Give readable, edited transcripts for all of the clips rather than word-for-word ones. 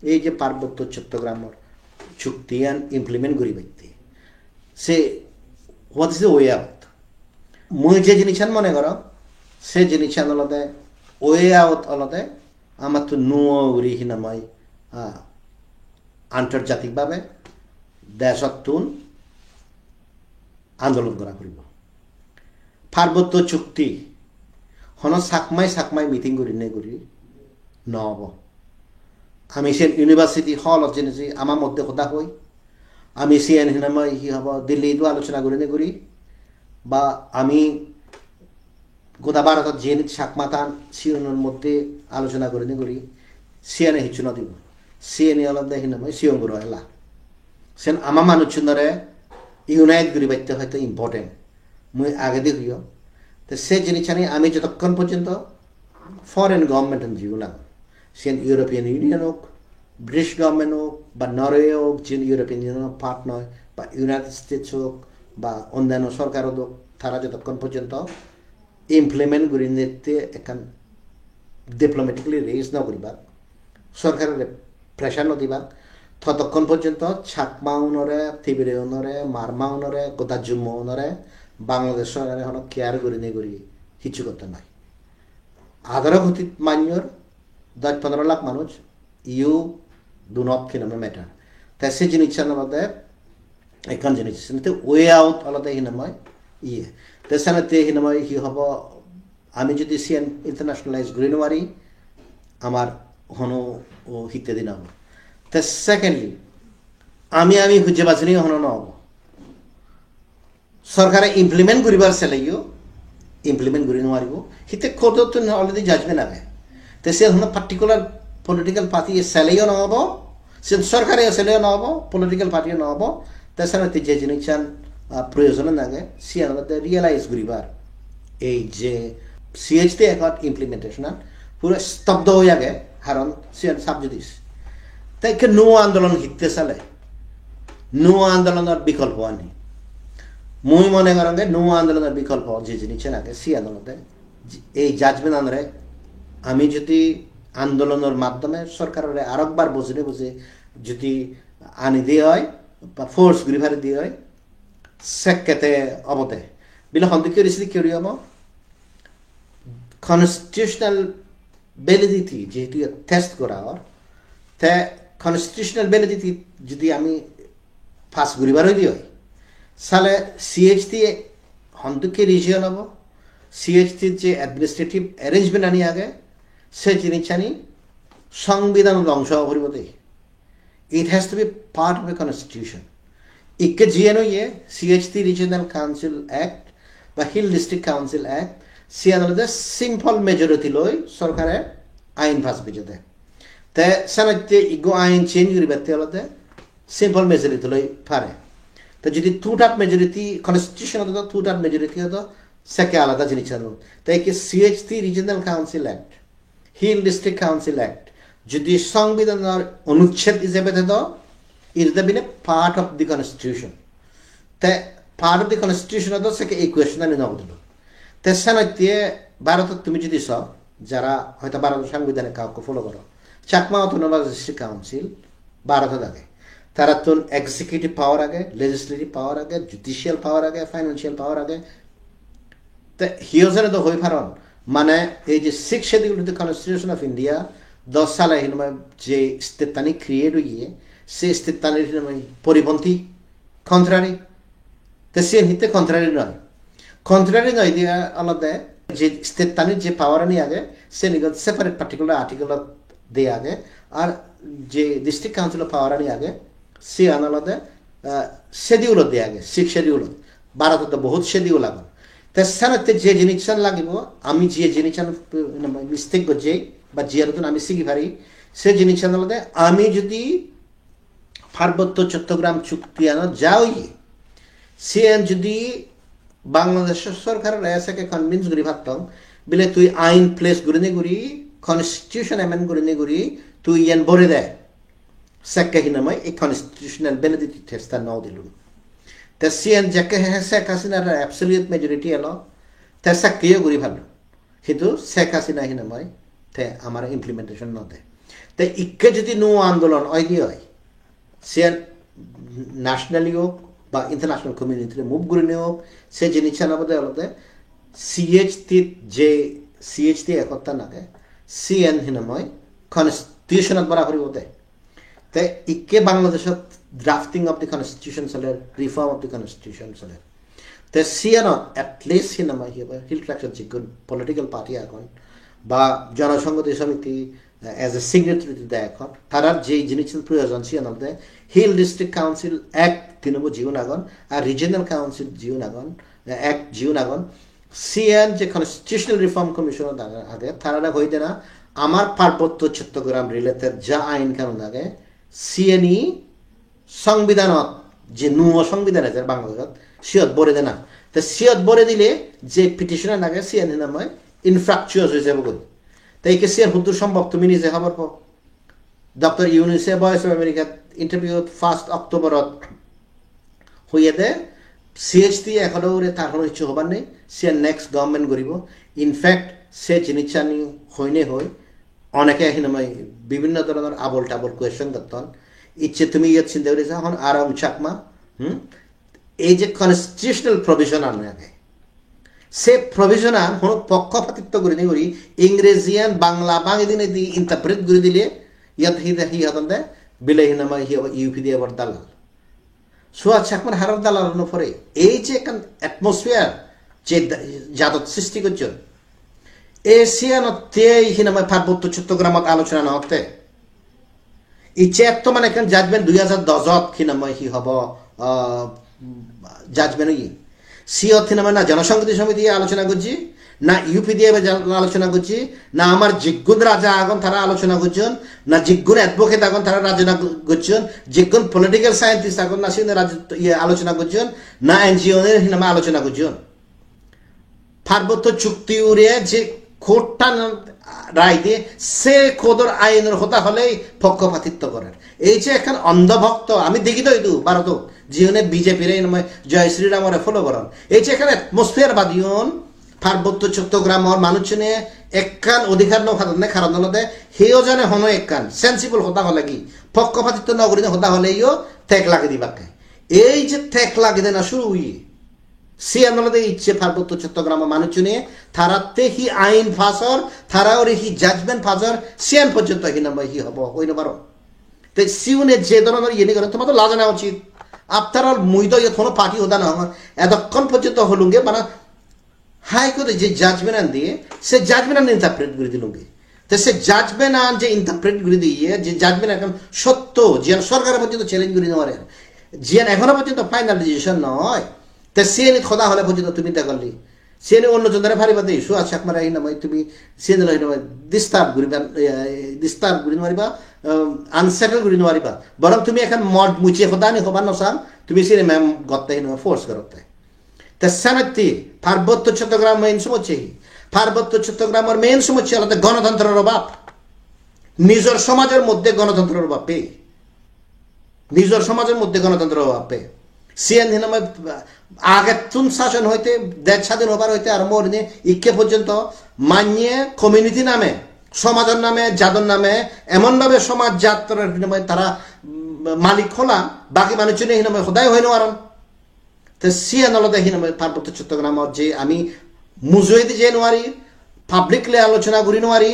এই যে পার্বত্য চট্টগ্রামের চুক্তি ইমপ্লিমেন্ট করি ব্যক্তি say what is the way out মুই যে জিনিস মনে করো সে জিনিস আলাদা ওয়ে আউট আলাদা আমার তো নুয় উড়ি হিনাময় আন্তর্জাতিকভাবে দেশতুন আন্দোলন করা করিব পার্বত্য চুক্তি হন সাকমাই মিটিং করি নে করি নহব আমি সে ইউনিভার্সিটি হল জেনেছি আমার মধ্যে কথা হই আমি সিএন হিনাময় হি হব দিল্লীতো আলোচনা করি নে করি বা আমি গোটা ভারতত যে সাকমাতান সিওনের মধ্যে আলোচনা করি নে করি সিএনে হিচু নদিব সিএনে আলাদা হিনাময় সিওন গুলো এলা সেন আমার মানুষজনরে ইউনাইট করি বাইতে হয়তো ইম্পর্টেন্ট মুই আগে দেখিও তো সে জিনিস আমি যতক্ষণ পর্যন্ত ফরেন গভর্নমেন্ট জিও না সেন ইউরোপিয়ান ইউনিয়ন হোক ব্রিটিশ গভর্নমেন্ট হোক বা নরওয়ে হোক যে ইউরোপিয়ান ইউনিয়ন পার্ট নয় বা ইউনাইটেড স্টেটস হোক বা অন্যান্য সরকার হোক তারা যতক্ষণ পর্যন্ত ইমপ্লিমেন্ট করি নিতে এখন ডিপ্লোমেটিকলি রেজ ন করিবা সরকারের প্রেশার ন দিবা ততক্ষণ পর্যন্ত ছাকমাউনরে তিবিরেউনরে মারমাউনরে গোটা জুম্মউনরে বাংলাদেশ সরকারে হন কেয়ার করি নে করি কিছু করতে নাই 11 কোটি মানুষের 10-15 লাখ মানুষ ইউ ডু নট কিনমে ম্যাটার তাই সে জিনিসের মধ্যে এখন জিনিস ওয়ে আউট আলাদা হিনাময় ইয়ে তেসানাতে হিনাময় হি হব আমি যদি সিএন ইন্টারন্যাশনালাইজ গ্রিনওয়ারি আমার হন ও হিতে দিন হব তে সেকেন্ডলি আমি খুঁজে বাছনি হন নহব সরকারে ইমপ্লিমেন্ট করিবার চাইলেও ইমপ্লিমেন্ট করি নোৱাৰিব হিতে কোর্টত অলরেডি জাজমেন্ট আগে তো সে হন পার্টিকুলার পলিটিক্যাল পার্টি চাইলেও নহব সে সরকারে চাইলেও নহব পলিটিক্যাল পার্টিও নহব তাছাড়া যে জিনিস প্রয়োজন নাগে সি আলাদা রিয়েলাইজ করিবার এই যে সিএইচটি এখন ইমপ্লিমেন্টেশন পুরো স্তব্ধ হয়ে আগে কারণ সি সাবজুডিস তাই নো আন্দোলন হিতে চালে নো আন্দোলনের বিকল্প আনি মুই মনে করেন নো আন্দোলনের বিকল্প যে জিনিস নাগে সি আন্দোলনে এই জাজমেন্ট আনরে আমি যদি আন্দোলনের মাধ্যমে সরকারের আরেকবার বুঝে যদি আনি দিয়ে হয় বা ফোর্স গ্রিভারে দিয়ে হয় সেকেতে অবতে বিলে হন্দিকে রিসিদি কেউ হব কনস্টিটিউশনাল ভ্যালিডিটি যেহেতু টেস্ট করা হর তে কনস্টিটিউশনাল ভ্যালিডিটি যদি আমি ফার্স্ট গ্রিভারে দিয়ে হয় সালে সিএইচটি হন্দিকে রিজিয়ন হব সিএইচটির যে অ্যাডমিনিস্ট্রেটিভ অ্যারেঞ্জমেন্ট আনি আগে সে জিনিস আনি সংবিধানের অংশ করিব দেই it has to be part of a constitution. Ikke GNO ye CHT Regional Council Act বা Hill District Council Act সিয়ানলতে simple majority লই সরকারে আইন পাস বিজতে তে সানাতে ইগো আইন চেঞ্জ করিবাতে হলতে simple majority লই পারে তো যদি টু-থার্ড মেজরিটি কনস্টিটিউশন হতো টু-থার্ড মেজরিটি হতো সেকে আলাদা জিনিস আনো তাই কি CHT Regional Council Act Hill District Council Act যদি সংবিধানের অনুচ্ছেদ হিসেবে তো it is bin A part of the constitution তে পার্ট অফ দি কনস্টিটিউশন তো সে এই কোয়েশন আমি নগদিল তে সানাইতে ভারতত তুমি যদি চাও যারা হয়তো ভারতের সংবিধানে কাউকে ফলো করো চাকমা অটোনমাস কাউন্সিল ভারতত আগে তারা তো এক্সিকিউটিভ পাওয়ার আগে লেজিসলেটিভ পাওয়ার আগে জুডিশিয়াল পাওয়ার আগে ফাইন্যান্সিয়াল পাওয়ার আগে তে হিওজনে তো হয়ে পারন মানে এই যে 6th schedule of the constitution of India 10 সালে যে স্টেটটানি ক্রিয়েট হইয়ে সে স্টেটটানির পরিপন্থী কন্ট্রারি তো সে হিতে কন্ট্রারি নয় দিয়া আলাদা যে স্টেটটানির যে পাওয়ার নিয়ে আগে সে নিগত সেপারেট পার্টিকুলার আর্টিকেল দিয়ে আগে আর যে ডিস্ট্রিক্ট কাউন্সিল পাওয়ার নিয়ে আগে সে আলাদা শেডিউল দিয়ে আগে 6 শিডিউল ভারতত বহুত শিডিউল আগে তাছাড়া যে জিনিস লাগিব আমি যে জিনিস মিস্টেক করছি বা জিয়ারতন আমি শিখি পারি সে জিনিস আলাদা আমি যদি পার্বত্য চট্টগ্রাম চুক্তি আনা যাই সে যদি বাংলাদেশের সরকারের এসেকে কনভিন্স করি ভাবতাম বিলে তুই আইন প্লেস করি করি কনস্টিটিউশন অ্যামেন্ড করি তুই ইয়ান ভরে দেয় সেকে হিনাময় এই কনস্টিটিউশনাল ভ্যালিডিটি টেস্টটা নাও দিলুন তে সিএন যাকে শেখ হাসিনার অ্যাবসলিউট মেজরিটি এলো তে সেকেও করি ভালো কিন্তু শেখ হাসিনা হিনাময় তে আমার ইমপ্লিমেন্টেশন নদে তে তাই ইকে যদি নো আন্দোলন হয় কি হয় সে ন্যাশনালি হোক বা ইন্টারন্যাশনাল কমিউনিটিতে মুভ করে নিয়ে হোক সে জিনিস আলাদা আলাদা CHT একতা নাগে CN হিনাময় কনস্টিটিউশনত বরাবরি হতে তাই ইকে বাংলাদেশত ড্রাফটিং অফ দি কনস্টিটিউশন চলে রিফর্ম অফ দি কনস্টিটিউশন চলে তাই CNত এটলিস্ট হিনাময় হিল ট্রাকশন যিকোন পলিটিক্যাল পার্টি এখন বা জনসংহতি সমিতি এজ এ সিগনেটারি দেয় এখন তারার যে জিনিসের প্রয়োজন CNতে হিল ডিস্ট্রিক্ট কাউন্সিল এক তৃণমূল জীবন আগন আর রিজিয়নাল কাউন্সিল জীবন আগন এক জীবন আগন CN যে কনস্টিটিউশনাল রিফর্ম কমিশন আগে তারা হইতে না আমার পার্বত্য চট্টগ্রাম রিলেটেড যা আইন কানুন আগে CNই সংবিধানত যে নুয় সংবিধান আছে বাংলাদেশত সিয়ত বরে দে না তো সিয়ত বরে দিলে যে পিটিশনার লাগে CN নামে ইনফ্রাকচুয়াস হয়ে যাবে বলি তাই কে CN হুদ্দুর সম্ভব তুমি নিজে খবর পাও ডক্টর ইউনিসে ভয়েস অফ আমেরিকা ইন্টারভিউ 1 অক্টোবরত হইয়ে দে CHT এখনো তার কোনো ইচ্ছু হবার নেই CN নেক্সট গভর্নমেন্ট করিব ইনফ্যাক্ট সে জিনিসচানি হইনে হয় অনেকে হিনাময় বিভিন্ন ধরনের আবল টাবল কোয়েশ্চেন করতেন ইচ্ছে তুমি ইয়ে চিন্তা করেছ এখন আর চাকমা এই যে কনস্টিটিউশনাল প্রভিশন আনে আগে সে প্রভিশন আন কোনো পক্ষপাতিত্ব করে নি করি ইংরেজিয়ান বাংলা দিনে দি ইন্টারপ্রেট করে দিলে ইয়াত হি হতন দে বিলে হিনাময় ইউপি দিয়ে আবার দালাল সোয়া চাকমার হারার দালাল পরে এই যে একটা অ্যাটমসফিয়ার যে যাদত সৃষ্টি করছে এশিয়ানতে হিনাময় পার্বত্য চট্টগ্রামত আলোচনা নহতে ইচ্ছে তো মানে এখন জাজমেন্ট 2010 হিনাময় হি হব জাজমেন্ট সিয়ত হিনাময় না জনসংহতি সমিতি আলোচনা করছি না ইউপি দিয়ে আলোচনা করছি না আমার জিজ্ঞুন রাজা আগুন তারা আলোচনা করছেন না জিজ্ঞুন অ্যাডভোকেট আগুন তারা রাজনা করছেন জিজ্ঞুন পলিটিক্যাল সায়েন্টিস্ট আগুন না সে আলোচনা করছেন না NGO হিনাময় আলোচনা করছেন পার্বত্য চুক্তি উড়ে যে কোর্টটা রায় দিয়ে সে খোদর আইনের হতা হলেই পক্ষপাতিত্ব করেন এই যে এখন অন্ধভক্ত আমি দেখি তো এইটু ভারত জীবনে বিজেপির জয় শ্রীরামরে ফলো করেন এই যে এখানে অ্যাটমসফিয়ার বাদিয়ন পার্বত্য চট্টগ্রামর মানুষ নিয়ে একখান অধিকার নখানে কারণ হলে সেও জানে হন একখান সেন্সিবল হতা হলে কি পক্ষপাতিত্ব নগরী হতা হলেইও ঠেক লাগে দিবাকে এই যে ঠেক লাগে দেয় না শুরু CN ইচ্ছে পার্বত্য চট্টগ্রাম মানুষ নিয়ে তারাতে হি আইন ফাঁসর তারা ওরে হি জাজমেন্ট ফাঁসর CN পর্যন্ত হি নাম্বার হি হব ওই নাম্বারও তো সিউনে যে ধরনের ইয়ে করে তোমার তো লাজানা উচিত আপনার মুই তো কোনো পার্টি হতা না আমার এতক্ষণ পর্যন্ত হলুঙ্গে মানে হাইকোর্টে যে জাজমেন্ট আন দিয়ে সে জাজমেন্ট আন ইন্টারপ্রেট করে দিলুঙ্গে তো সে জাজমেন্ট আন যে ইন্টারপ্রেট করে দিয়ে যে জাজমেন্ট এখন সত্য যে সরকারের পর্যন্ত চ্যালেঞ্জ করে নেওয়ার যে এখনো পর্যন্ত ফাইনাল ডিসিশন নয় তা CN খোদা হলে পর্যন্ত তুমি দেখালি CN অন্য জনের ভারি বাদে ইস্যু আছে আপনার এই নামাই তুমি CN ডিস্টার্ব ঘুরি নোৱাৰিবা আনসেটেল ঘুরি নোৱাৰিবা বরং তুমি এখন মদ মুচিয়ে খোদা নি হবার নসান তুমি CN ম্যাম গত্তে ফোর্স করতে তা সানাতি পার্বত্য চট্টগ্রাম মেইন সমস্যা পার্বত্য চট্টগ্রামের মেইন সমস্যা হলো গণতন্ত্রের অভাব নিজের সমাজের মধ্যে গণতন্ত্রের অভাব পেয়ে নিজের সমাজের মধ্যে গণতন্ত্রের অভাব পেয়ে CN হিনাময় আগে তুন শাসন হইতে দেশ স্বাধীন হবার হইতে আরম্ভ করে ইকে পর্যন্ত মানিয়ে কমিউনিটি নামে সমাজের নামে জাদর নামে এমনভাবে সমাজ যাত্রার বিনিময়ে তারা মালিক হলা বাকি মানুষজন হিনাময় সদায় হয় না তো CN আলাদা হিনাময় পার্বত্য চট্টগ্রামের যে আমি মুজুইদি যে নোয়ারি পাবলিকলি আলোচনা করি নোয়ারি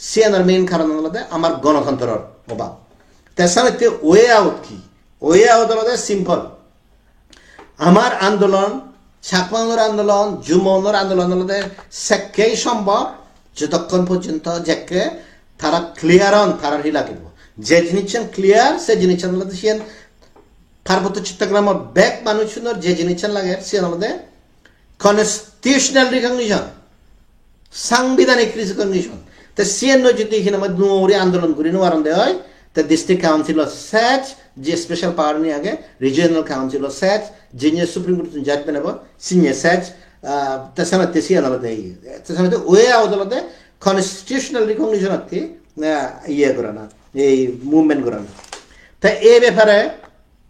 CN এর মেইন কারণ আলাদা আমার গণতন্ত্রের অভাব তাছাড়া ওয়ে আউট কি ওয়ে আউট আলাদা সিম্পল আমার আন্দোলন ছাকমানোর আন্দোলন যুমনোর আন্দোলন সেকেই সম্ভব যতক্ষণ পর্যন্ত যাকে তারা ক্লিয়ার হন তারা হি লাগিব যে জিনিস ক্লিয়ার সে জিনিস সিয়ান পার্বত্য চট্টগ্রামের ব্যাক মানুষের যে জিনিস লাগে সিয়ান কনস্টিটিউশনাল রিকগনিশন সাংবিধানিক রিকগনিশন তো সিয়ান যদি এখানে নুরি আন্দোলন করি নোয়ারণ দেয় হয় তো ডিস্ট্রিক্ট কাউন্সিল সেচ যে স্পেশাল পাওয়ার নিয়ে আগে রিজিয়নাল কাউন্সিল সেচ যে সুপ্রিম কোর্ট জাজমেন্ট হব সিনিয়র সেচ তাছাড়া সিয়ান আলাদা তাছাড়া ওয়ে আদালতে কনস্টিটিউশনাল রিকগনিশন আজকে ইয়ে করে না এই মুভমেন্ট করে না তাই এই ব্যাপারে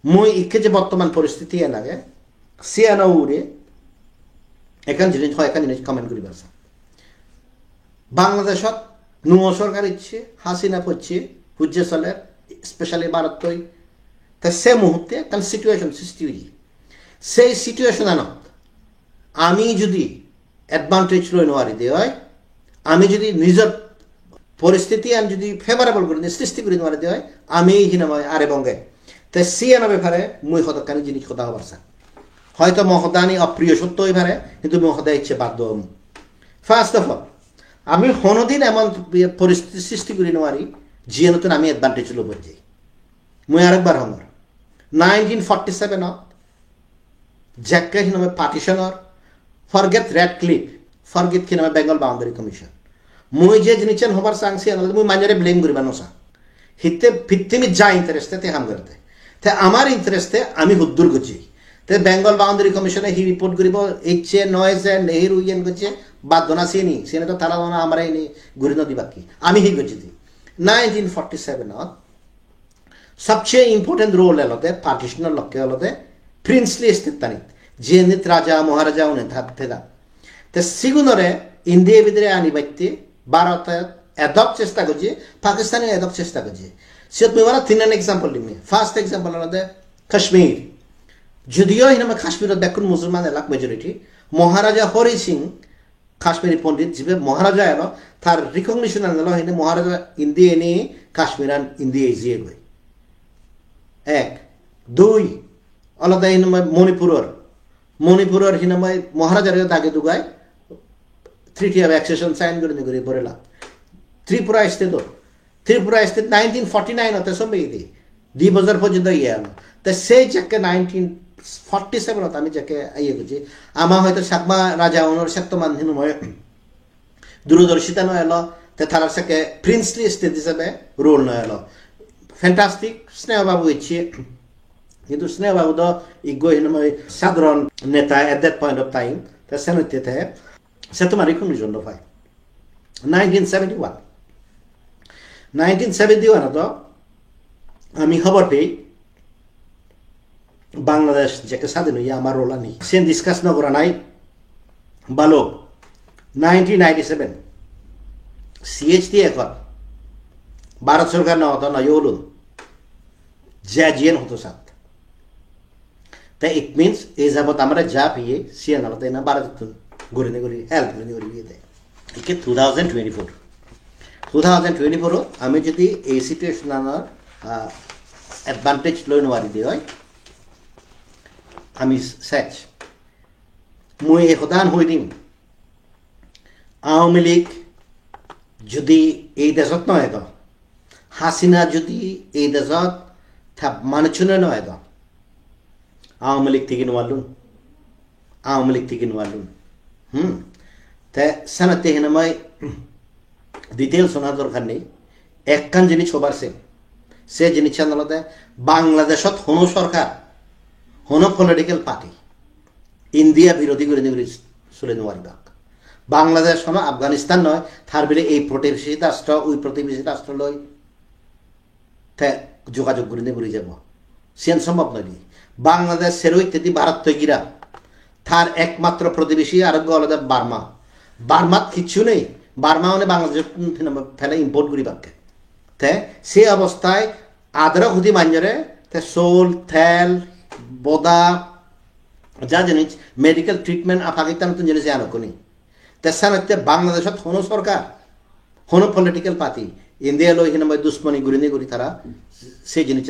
মই ইকে যে বর্তমান পরিস্থিতি লাগে সিয়ান উড়ে এখান জিনিস হয় এখান জিনিস কমেন্ট করি বাংলাদেশত নুয় সরকার ইচ্ছে হাসিনা পড়ছে হুজ্জে চলে স্পেশালি ভারতই তে সে মুহূর্তে কারণ সিচুয়েশন সৃষ্টি হয়ে সেই সিচুয়েশনত আমি যদি এডভান্টেজ লৈ নোৱাৰি দিয়ে হয় আমি যদি নিজৰ পরিস্থিতি আমি যদি ফেভারেবল করে দিই সৃষ্টি করে নোৱাৰি দিয়ে হয় আমি হিনাময় আরে বঙ্গে তে সিয়ানো ব্যাপারে মুই সদকানি জিনিস কথা হবার চাই হয়তো মহদানি অপ্রিয় সত্য হয়ে পারে কিন্তু মহদা ইচ্ছে বাধ্য হম ফার্স্ট অফ অল আমি কোনোদিন এমন পরিস্থিতি সৃষ্টি করে নোৱাৰি যিয়ে নতুন আমি এডভান্টেজ ল'ব যাই মুই আরেকবার হমর 1947 জ্যাকে হিনাময় পার্টিশনৰ ফরগেট রেড ক্লিপ ফরগেট হিনাময় বেঙ্গল বাউন্ডারি কমিশন মুই যে জিনিসেন হবার চাংছি মুই মাঞ্জারে ব্লেম করিবা নসা হিতে ফিত্তিমি যা ইন্টারেস্টে তে হাম করতে তে আমার ইন্টারেস্টে আমি হুদ্দুর করছি তে বেঙ্গল বাউন্ডারি কমিশনে হি রিপোর্ট করিব ইচ্ছে নয়েছে নেহেরু ইয়েন করছে বাধ্য না সিনি সিনে তো তারা আমরা এনে ঘুরি নদী বাকি আমি হি করছি 1947 সবচেয়ে ইম্পর্টেন্ট রোল এলোতে পার্টিশনের লক্ষ্যে হলোতে প্রিন্সলি স্থিতানিত জিনিত রাজা মহারাজা উনি থাকা তে সিগুনরে ইন্ডিয়া ভিতরে আনি বাইতে ভারতে এদক চেষ্টা করছে পাকিস্তানে এদক চেষ্টা করছে সে তুমি বলা তিন এক্সাম্পল দিমি ফার্স্ট এক্সাম্পল হলো কাশ্মীর যদিও হিনামে কাশ্মীরত দেখুন মুসলমান এলাক মেজরিটি মহারাজা হরি সিং কাশ্মীরি পণ্ডিত যে মহারাজা এলো তার রিকগনিশন আনলো হিনে মহারাজা ইন্ডিয়া এনে কাশ্মীর আন ইন্ডিয়া ইজিয়ে গই এক দুই আলাদা হিনামে মণিপুরের হিনামে মহারাজার দাগে দুগায় Treaty of Accession সাইন করে নিগরি বরেলা ত্রিপুরা স্টেট 1949 হতে সবে দি 2000 পর্যন্ত ইয়ে আলো তা সেই যাকে 1947 আমি যাকে ইয়ে করছি আমার হয়তো সাকমা রাজা ওনার সেক্তমান হিনুময় দূরদর্শিতা নয় এলো তে তার সাথে প্রিন্সলি স্টেট হিসাবে রোল নয় এলো ফ্যান্টাস্টিক স্নেহবাবু ইচ্ছে কিন্তু স্নেহবাবু তো ইগো হিনুময় সাধারণ নেতা at that point of time তা সেনতে সে তোমার রিকগনিশন পায় 1971 তো আমি খবর পেয়ে বাংলাদেশ যাকে স্বাধীন হইয়া আমার রোল আনি সেন ডিসকাস না করা নাই ভালো 1997 সিএইচটি এখন ভারত সরকার না হতো না ইউলুন জিয়ান হতো সাথ তাই ইট মিনস এই যাবত আমরা যা পেয়ে সিয়ান আলাদা না ভারত ঘুরে হেল্প করে দেয় একে 2024 আমি যদি এই সিচুয়েশন আনার অ্যাডভান্টেজ লৈ নোৱাৰি দিয়ে হয় আমি সেচ মই এই সদান হৈ দিম আওয়ামী লীগ যদি এই দেশত নহয় তো হাসিনা যদি এই দেশত মানুষনে নহয় তো আওয়ামী লীগ থেকে নোৱাৰলুন তে সানাতে হিনামাই ডিটেল শোনা দরকার নেই একখান জিনিস হবার সে জিনিস আদালতে বাংলাদেশত হনো সরকার হনো পলিটিক্যাল পার্টি ইন্ডিয়া বিরোধী করে চলে নোৱাৰিবাক বাংলাদেশ হনো আফগানিস্তান নয় তার বিলে এই প্রতিবেশী রাষ্ট্র ওই প্রতিবেশী রাষ্ট্র লই যোগাযোগ করে যাব সেন সম্ভব নয় বাংলাদেশ সেরো ইত্যাদি ভারত তৈগিরা তার একমাত্র প্রতিবেশী আরোগ্য আলাদা বার্মাত কিচ্ছু নেই বার্মা মানে বাংলাদেশ ফেলে ইম্পোর্ট করি বাক্যে তে সে অবস্থায় আদর হুদি মাঞ্জরে তে সোল থেল বোদা যা জিনিস মেডিকেল ট্রিটমেন্ট পাকিস্তান তো জিনিস আনকনি তে সানতে বাংলাদেশত হনো সরকার হনো পলিটিক্যাল পার্টি ইন্ডিয়া লই হিনাম দুশ্মনী গুরি তারা সেই জিনিস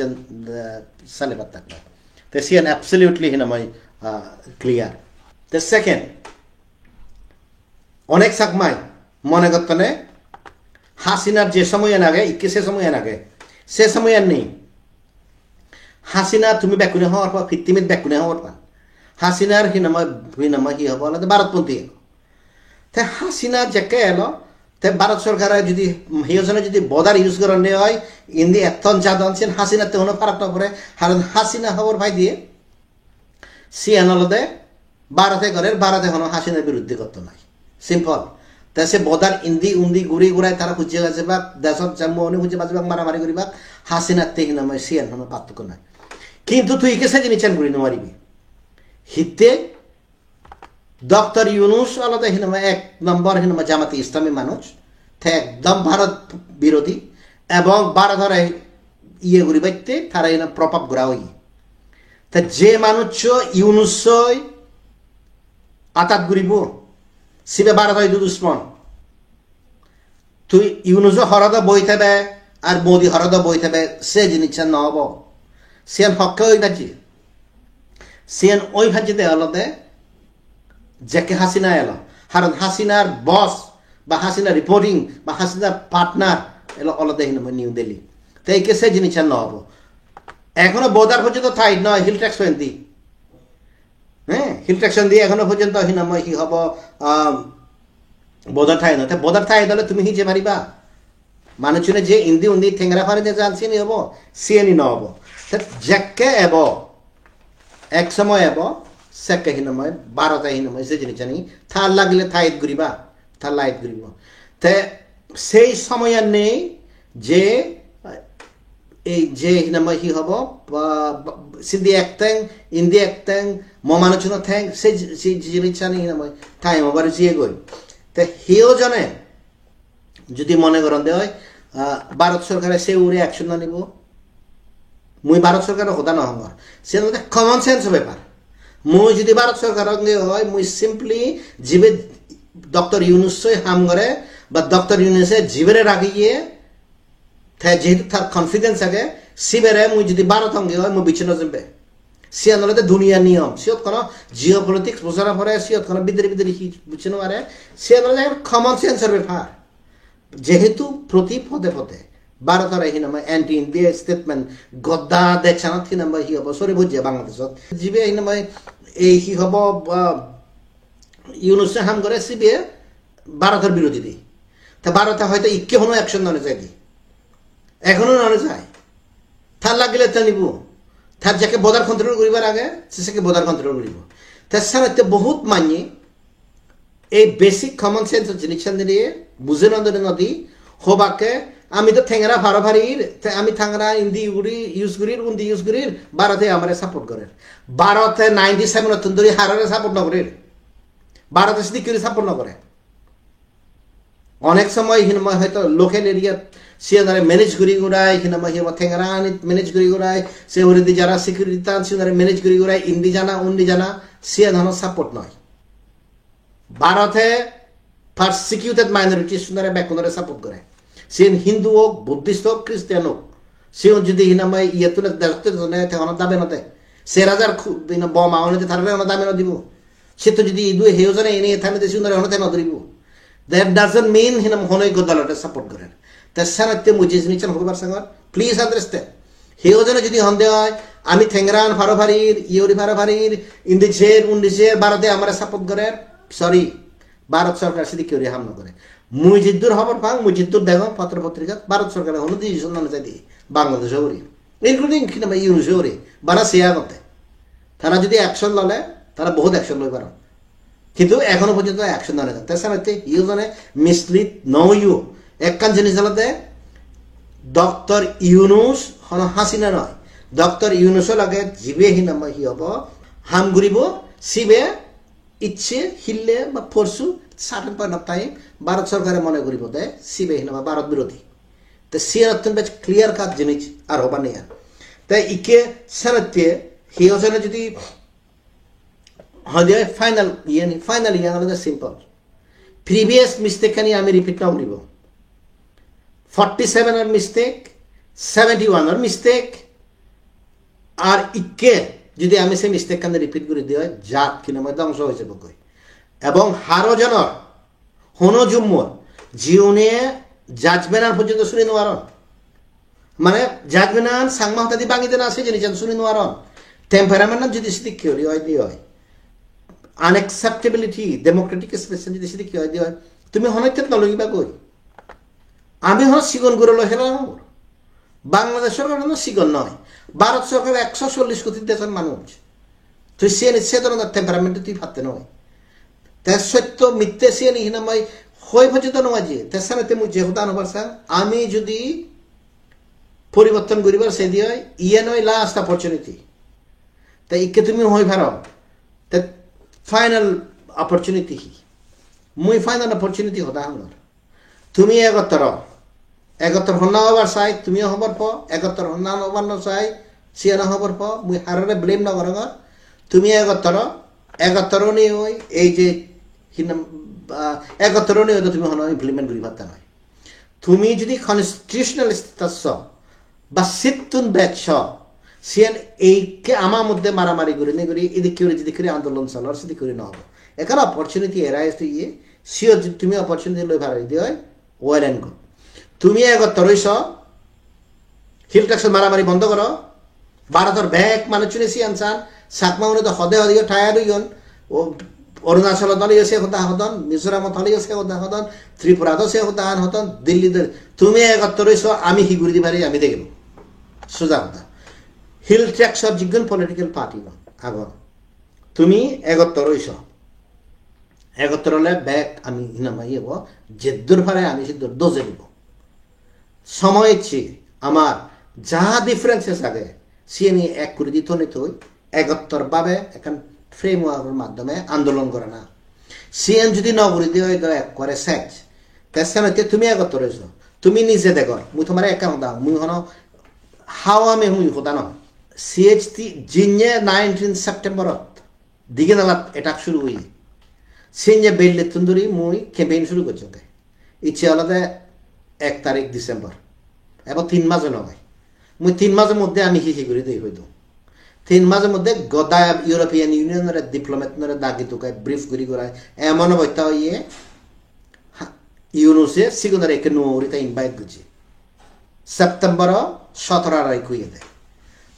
সালেবাদ থাকবে তে সিয়ান অ্যাবসলিউটলি হিনামাই ক্লিয়ার The second, অনেক সাকমাই মনে করতে হাসিনার যে সময় আগে ইকে সে সময় আগে সে সময় আর নেই হাসিনা তুমি ব্যাকুনে হওয়ার পর ফিত্তিমিত ব্যাকুনে হওয়ার পর হাসিনার হিনামা কি হবো আলাদা ভারতপন্থী তে হাসিনা যাকে এলো তে ভারত সরকার যদি হিজনে যদি বদার ইউজ করেন হয় ইন্দি এতন চাদন সেন হাসিনাতে কোনো ফারাক না পড়ে কারণ হাসিনা হওয়ার ভাই দিয়ে সি আনালদে ভারতে করে ভারতে হনো হাসিনার বিরুদ্ধে করতে নাই সিম্পল তা সে বদার ইন্দি উন্দি ঘুরি ঘুরাই তারা খুঁজে গেছে বা দেশত জন্ম অনেক খুঁজে বাঁচবাক মারামারি করিবা হাসিনার থেকে নামে সিয়ান হনো পার্থক্য নাই কিন্তু তুই কে সে জিনিস ঘুরি নোৱাৰিবি হিতে ডক্টর ইউনুস আলাদা হিনামা এক নম্বর হিনামা জামাতি ইসলামী মানুষ তে একদম ভারত বিরোধী এবং বারো ধরে ইয়ে করি বাইতে তারা এনে প্রপাপ করা হই তা যে মানুষ ইউনুসই আতাত ঘুরিব সিবে বারো ধরে দুষ্মন তুই ইউনুস হরদ বই থাকবে আর মোদি হরদ বই থাকবে সে জিনিস নহব সিয়ান হকে ওই ভাজি সিয়ান ওই ভাজিতে আলাদা যাকে হাসিনা এলো কারণ হাসিনার বস বা হাসিনা রিপোর্টিং বা হাসিনার পার্টনার এলো আলাদা নিউ দিল্লি তো এই কেসে জিনিস নহব এখনো বোদার পর্যন্ত থাই নয় হিল ট্যাক্স দি হ্যাঁ হিল ট্যাক্স দিয়ে এখনো পর্যন্ত হিনাময় কি হব বোদার ঠাই নয় বোদার ঠাই তাহলে তুমি হিজে পারিবা মানুষজনে যে ইন্দি উন্দি ঠেঙ্গরা ফারে যে জানছি নি হব সিএনি নহব যাকে এব এক সময় এব সেকে হিনময় বারোটা হিনময় সে জিনিস জানি থার লাগলে থাইত ঘুরিবা থার লাইট ঘুরিব তে সেই সময় আর নেই যে এই যে হিনাময় কি হব সিদ্ধি এক ট্যাং ইন্দি এক ট্যাং মানুষজন ঠ্যাং সেই জিনিস জানি হিনাময় ঠাই আবার জিয়ে গই তে হিও জানে যদি মনে করেন দে হয় ভারত সরকারে সে উড়ে অ্যাকশন না নিব মুই ভারত সরকারের কথা নহব সে কমন সেন্স ব্যাপার মুই যদি ভারত সরকার হয় মুই সিম্পলি জীবে ডক্টর ইউনুসই হাম করে বা ডক্টর ইউনুসে জীবেরে রাখিয়ে যেহেতু তার কনফিডেন্স থাকে সিবেরে মুই যদি ভারত অঙ্গে হয় মুই বিচ্ছিন্ন যাবে সিয়া নলে দুনিয়ার নিয়ম সিয়ত কোনো জিও পলিটিক্স বোঝার পরে সিয়ত কোনো বিদ্রি বুঝছে পারে সিয়া নলে কমন সেন্সের ব্যাপার যেহেতু প্রতি পদে পদে ভারতের হিনাময় অ্যান্টি ইন্ডিয়া স্টেটমেন্ট গদ্দা দেখছানত হিনাময় হি হব সরি বুঝছে বাংলাদেশত জিবে হিনাময় এই হি হব ইউনুসে হাম করে সিবিএ ভারতের বিরোধী দি তা ভারতে হয়তো ইকে হনো অ্যাকশন ননে যায় দি এখনো ননে যায় তার লাগিলে তা নিব তার যাকে বদার কন্ট্রোল করিবার আগে সেকে বদার কন্ট্রোল করিব তার সাথে বহুত মানি এই বেসিক কমন সেন্স জিনিস দিয়ে বুঝে নদী হবাকে আমি তো ঠেঙ্গরা ভারো ভারির আমি ঠাঙ্গরা হিন্দি ইউজ করির উন্দি ইউজ করির ভারতে আমার সাপোর্ট করে ভারতে 97 তন্দুরি হারারে সাপোর্ট নকরে ভারতে সিদ্ধি করে সাপোর্ট নকরে অনেক সময় হিনময় হয়তো লোকাল এরিয়া সে ধরে ম্যানেজ করি গোড়ায় হিনময় হিম ঠেঙ্গরা ম্যানেজ করি গোড়ায় সে হরিদি যারা সিকিউরিটি তান সে ধরে ম্যানেজ করি গোড়ায় ইন্দি জানা উন্দি জানা সে ধরনের সাপোর্ট নয় ভারতে পারসিকিউটেড মাইনরিটি সুন্দরে ব্যাকুন্দরে সাপোর্ট করে সে হিন্দু হোক বুদ্ধিস্ট হোক খ্রিস্টান হোক সে যদি হিনাময় ইয়ে তুলে দেখতে অনেক দাবে নতে সে রাজার বম আওয়ানিতে থাকলে অনেক দামে দিব সে তো যদি ইদু হেউজনে এনে থামে দেশে সুন্দরে অনেক নদরিব দ্যাট ডাজন্ট মিন হিনাম হনই গদালতে সাপোর্ট করে তার সাথে মুজে জিনিসন হবার সঙ্গে প্লিজ আন্ডারস্ট্যান্ড হেউজনে যদি হন্দে হয় আমি ঠেঙ্গরান ফারোভারির ইউরি ফারোভারির ইন্দিছের উন্দিছের ভারতে আমার সাপোর্ট করে সরি ভারত সরকার সেদিক কেউ হাম না করে মুজিদ্দুর খবর পাং মুজিদ্দুর দেখো পত্র পত্রিকা ভারত সরকারের হলো ডিসিশন না চাই দিয়ে বাংলাদেশ হরি ইনক্লুডিং কিনা ইউনুস হরি বারা শেয়ার করতে তারা যদি অ্যাকশন ললে তারা বহুত অ্যাকশন লই পারো কিন্তু এখনো পর্যন্ত অ্যাকশন না নেয় তার সাথে ইউ জনে মিসলিড নও ইউ একখান জিনিস হলতে ডক্টর ইউনুস হন হাসিনা নয় ডক্টর ইউনুসও লাগে জিবে হিনাম হি হব হাম ঘুরিব সিবে ইচ্ছে হিললে বা ফরসু certain point of time Bharat সরকারে মনে করিব দে সিবে হিনামা ভারত বিরোধী তো সে অত্যন্ত ক্লিয়ার কাট জিনিস আর হবার নেই আর তাই ইকে সারাতে হি ওখানে যদি হয় ফাইনাল ইয়ে হলো সিম্পল প্রিভিয়াস মিস্টেক খানি আমি রিপিট না করিব 47 আর মিস্টেক 71 আর মিস্টেক আর ইকে যদি আমি সেই মিস্টেক খানে রিপিট করে দিই হয় জাত কিনা মধ্যে ধ্বংস হয়েছে বকই এবং হারো জনর হনো জুম্মর জিউনে জাজমেনার পর্যন্ত শুনে নোয়ারন মানে জাজমেনান সাংমা হতাদি বাঙিতে না আছে জিনিস শুনে নোয়ারন টেম্পারামেন্ট যদি সেদিক কেউ হয় দিয়ে হয় আনএক্সেপ্টেবিলিটি ডেমোক্রেটিক স্পেশাল যদি সেদিক হয় দিয়ে হয় তুমি হনৈত্যত নলগিবা কই আমি হন সিগন করে লহেরা বাংলাদেশ সরকার সিগন নয় ভারত সরকার 140 কোটি দেশের মানুষ তুই সে ধরনের টেম্পারামেন্ট তুই ভাবতে নয় তার সত্য মিথ্যে সে নিহিনাময় হয়ে পর্যন্ত নয় যে তার সাথে মুই যে হতা আনবার চান আমি যদি পরিবর্তন করিবার সে দিয়ে ইয়ে নয় লাস্ট অপরচুনিটি তাই ইকে তুমি হয়ে ভারো তা ফাইনাল অপরচুনিটি মুই ফাইনাল অপরচুনিটি হতা আমার তুমি এগত্তর 71 হন্না হবার চাই তুমিও হবার প 71 হন্না হবার ন চাই সিয়ানা হবার প মুই হারারে ব্লেম না করং তুমি 71 নি ওই এই যে 71 নি তুমি হন ইমপ্লিমেন্ট করি পারতা নয় তুমি যদি কনস্টিটিউশনাল স্ট্যাটাস বা সিতুন ব্যাচ সিয়ান এইকে আমার মধ্যে মারামারি করে নে করি এদিকে করে যদি করে আন্দোলন চালার সেদিক করে না হবো এখানে অপরচুনিটি এরাই ইয়ে সিও যদি তুমি অপরচুনিটি লই ভাড়া দিতে হয় ওয়েল অ্যান্ড গুড তুমি 71 হিল ট্যাক্সের মারামারি বন্ধ করো ভারতের ব্যাগ মানুষ চুনেছি আনসান সাকমা উনি তো হদে হদিও ঠায়ার হইন ও অরুণাচল দলীয় সে হতা হতন মিজোরাম দলীয় সে হতা হতন ত্রিপুরাতে সে হতা হতন দিল্লিতে তুমি 71 আমি হিগুড়ি দি পারি আমি দেখব সোজা কথা হিল ট্যাক্সর জিগন পলিটিক্যাল পার্টি আগন তুমি 71 হলে ব্যাগ আমি হিনামাই হব জেদ্দুর ফারে আমি সে দোজে দিব সময় চেয়ে আমার যা ডিফারেন্সেস আগে সিয়ে নিয়ে এক করে দিত নিত 71 ভাবে এখন ফ্রেমওয়ার্কের মাধ্যমে আন্দোলন করে না সিএন যদি ন করে দিয়ে এক করে সেচ তেসে তুমি 71 তুমি নিজে দেখো মুই তোমার একা হদা মুই হন হাওয়া মে মুই হদা ন সিএইচটি জিনে 19 সেপ্টেম্বরত দিকে নালাত এটা শুরু হই সিনে বেললে তুন্দুরি মুই ক্যাম্পেইন শুরু করছি ইচ্ছে আলাদা 1 তারিখ ডিসেম্বর এবং 3 মাসে নয় মুই 3 মাসের মধ্যে আমি হিসি করে দিই হইতো 3 মাসের মধ্যে গদা ইউরোপিয়ান ইউনিয়নের ডিপ্লোমেটনের দাগি তোকায় ব্রিফ করি করায় এমন অবস্থা হইয়ে ইউনুসে সিগুনার একে নৌরিতে ইনভাইট করছি সেপ্টেম্বর 17 তারিখ হইয়ে দেয়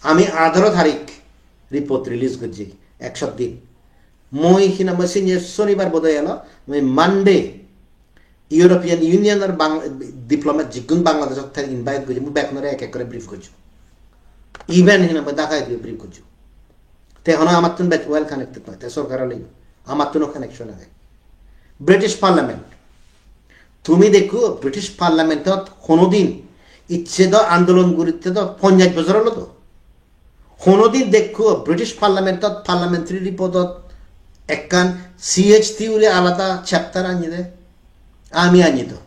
আমি 18 তারিখ রিপোর্ট রিলিজ করছি 100 দিন মই কিনা মেসিনে শনিবার বোধহয় এলো মই মানডে ইউরোপিয়ান ইউনিয়নের ডিপ্লোমেট জিগুন বাংলাদেশ থেকে ইনভাইট করছি মুই ব্যাকনরে এক এক করে ব্রিফ করছি ইভেন হিনা দেখাই দিয়ে ব্রিফ করছি তে হন আমার তুন ব্যাচ ওয়েল কানেক্টেড নয় তে সরকার লাগি আমার তুনও কানেকশন আছে ব্রিটিশ পার্লামেন্ট তুমি দেখো ব্রিটিশ পার্লামেন্টত কোনোদিন ইচ্ছে তো আন্দোলন করিতে তো 50 বছর হলো তো কোনোদিন দেখো ব্রিটিশ পার্লামেন্টত পার্লামেন্টারি রিপোর্টত একখান সিএইচটি উলে আলাদা চ্যাপ্টার আনিয়ে দেয় আমি আনি তো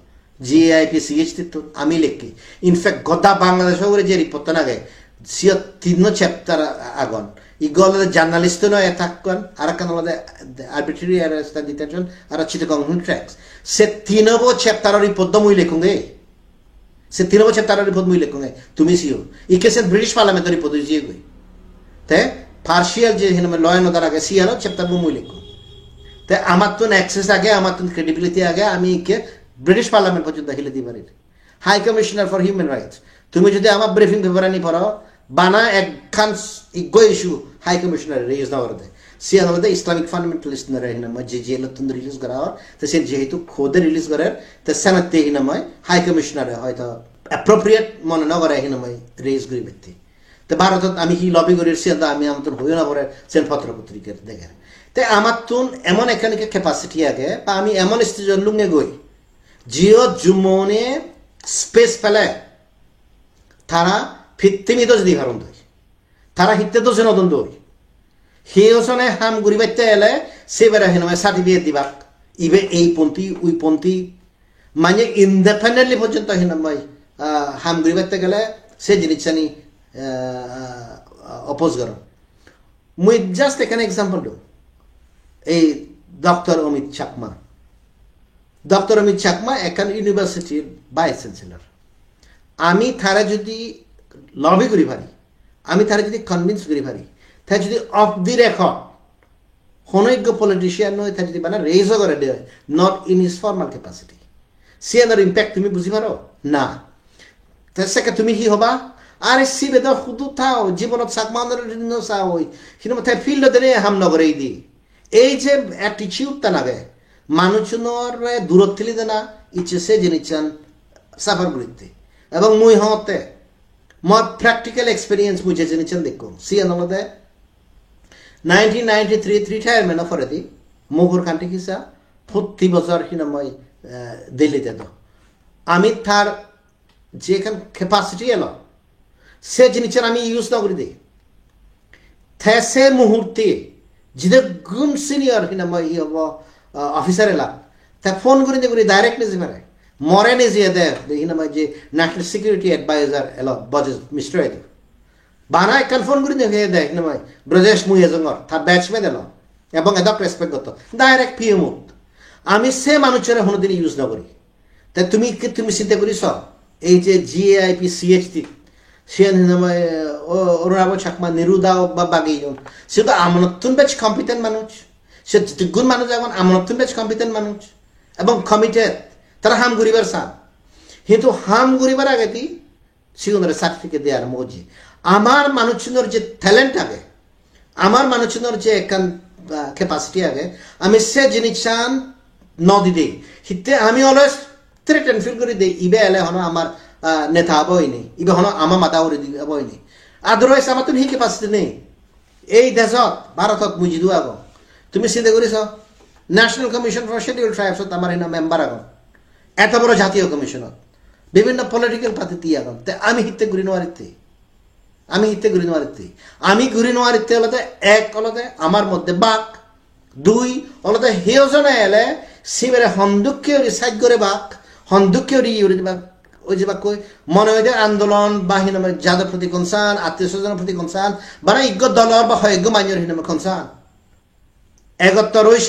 জিআইপি সিএইচটি তো আমি লেখি ইনফ্যাক্ট গদা বাংলাদেশ যে রিপোর্ট নাগে সিও 3 চ্যাপ্টার আগন ইগলে জার্নালিস্ট নয় থাকন আর কান আরবিট্রারি অ্যারেস্ট এন্ড ডিটেনশন আর চিটাগং ট্র্যাক্স সে 3 চ্যাপ্টার রিপোর্ট মুই লেখুঙ্গে সে 3 চ্যাপ্টার রিপোর্ট মুই লেখুঙ্গে তুমি সিও ইকেসে ব্রিটিশ পার্লামেন্ট রিপোর্ট জিয়ে গই তে পার্শিয়াল যে হিনমে ল এন্ড অর্ডার আগে সিয়ানো চ্যাপ্টার মুই লেখু তে আমার তো অ্যাক্সেস আগে আমার তো ক্রেডিবিলিটি আগে আমি কে ব্রিটিশ পার্লামেন্ট পর্যন্ত হিলে দিতে পারি high commissioner for human rights তুমি যদি আমার ব্রিফিং পেপার আনি পড়ো বানা একখান ego issue high commissioner raise না করতে সিয়ান হলে ইসলামিক ফান্ডামেন্টালিস্ট না রহিনা মই যে জেল তুন রিলিজ করা হয় তো সে যেহেতু খোদে রিলিজ করে তো সেনাতে হিনা মই হাই কমিশনার হয়তো অ্যাপ্রোপ্রিয়েট মনে না করে হিনা মই রেজ করি ব্যক্তি তো ভারতত আমি কি লবি করি সিয়ান আমি আমার হইও না পরে সেন পত্র পত্রিকার দেখে তে আমার তুন এমন এখানে ক্যাপাসিটি আগে বা আমি এমন স্টেজের লুঙ্গে গই জিও জুমনে স্পেস পেলে তারা ফিত্তিমি তো যদি ভারণ দই তারা হিতে তো যেন নতুন দই সেওসনে হাম গুড়ি বাইতে এলে সে বেড়া হেনমায় সার্টিফিকেট দিবাক ইবে এই পন্থী ওই পন্থী মানে ইন্ডিপেন্ডেন্টলি পর্যন্ত হেনমায় হাম গুড়ি বাইতে গেলে সে জিনিসখানি অপোজ কর মুই জাস্ট এখানে এক্সাম্পল দিও এই ডক্টর অমিত চাকমা এখান ইউনিভার্সিটির ভাইস চ্যান্সেলর আমি তারা যদি লবি করি পারি আমি তারা যদি কনভিন্স করি পারি তাই যদি অফ দি রেকর্ড হনৈক্য পলিটিশিয়ান নয় তাই যদি মানে রেজও করে দেয় not in his formal capacity সিএনের ইম্প্যাক্ট তুমি বুঝি পারো না তার সাথে তুমি কি হবা আরে সি বেদ শুধু থাও জীবনত চাকমানের চাও কিন্তু তাই ফিল্ড দেনে হাম নগরে দি এই যে অ্যাটিচিউডটা নাগে মানুষজনের দূরত থেলি দেনা ইচ্ছে সে জিনিস সাফার করিতে এবং মুই হতে মই প্র্যাকটিক্যাল এক্সপিরিয়েন্স মুই যে জিনিস দেখো সিএন হলদে 1993 রিটায়ারমেন্ট অফারে দি মুগুর কান্টি কিসা 40 বছর কিনা মই দিল্লিতে তো আমি তার যেখান ক্যাপাসিটি এলো সে জিনিসের আমি ইউজ না করি দিই সে মুহূর্তে যেটা গুম সিনিয়র কিনা মই অফিসার এলা তা ফোন করে দিয়ে ডাইরেক্ট নিতে পারে Moran is here there, National Security Advisor, budget, Mr. Edu. Bana confirm kuri dekhe there, Brajesh Muyazangor, tha batchman elo, ebong edok respect goto, direct PMut. আমি সে মানুষের কোনোদিন ইউজ না করি তাই তুমি চিন্তা করিস এই যে জিএআইপি সিএইচটি সে ওরাবো চাকমা নিরুদাও বা বাগিজন সে তো আমনতুন বেশ কম্পিটেন্ট মানুষ সে গুণ মানুষ এখন আমনতুন বেশ কম্পিটেন্ট মানুষ এবং কমিটেড তারা হাম করিবার চান কিন্তু হাম করিবার আগেটি সিগুনের সার্টিফিকেট দেওয়ার মজি আমার মানুষজনের যে ট্যালেন্ট আগে আমার মানুষজনের যে একখান ক্যাপাসিটি আগে আমি সে জিনিস চান নদী দেই হিতে আমি অলওয়েজ থ্রেটেন ফিল করে দেই ইবে এলে হনো আমার নেতা হবই নেই ইবে হনো আমার মাথা উড়ে দিবই নেই আদারওয়াইজ আমার তো হি ক্যাপাসিটি নেই এই দেশত ভারতত মুজি দু আগ তুমি চিন্তা করিস ন্যাশনাল কমিশন ফর শিডিউল ট্রাইবসত আমার এনে মেম্বার আগ এত বড় জাতীয় কমিশনত বিভিন্ন পলিটিক্যাল পার্টি তি আগ আমি হিতে ঘুরি নোয়ারিতে আমি ঘুরি নোয়ারিতে হলতে এক হলতে আমার মধ্যে বাক দুই হলতে হেওজনে এলে সিমেরে হন্দুকীয় রিসাইড করে বাক হন্দুকীয় রি বাক ওই যে বাক কই মনে হয় আন্দোলন বা হিনামে যাদের প্রতি কনসার্ন আত্মীয় স্বজনের প্রতি কনসার্ন বা ইজ্ঞ দলর বা হয়জ্ঞ মাইনের হিনামে কনসার্ন এগত্তরইশ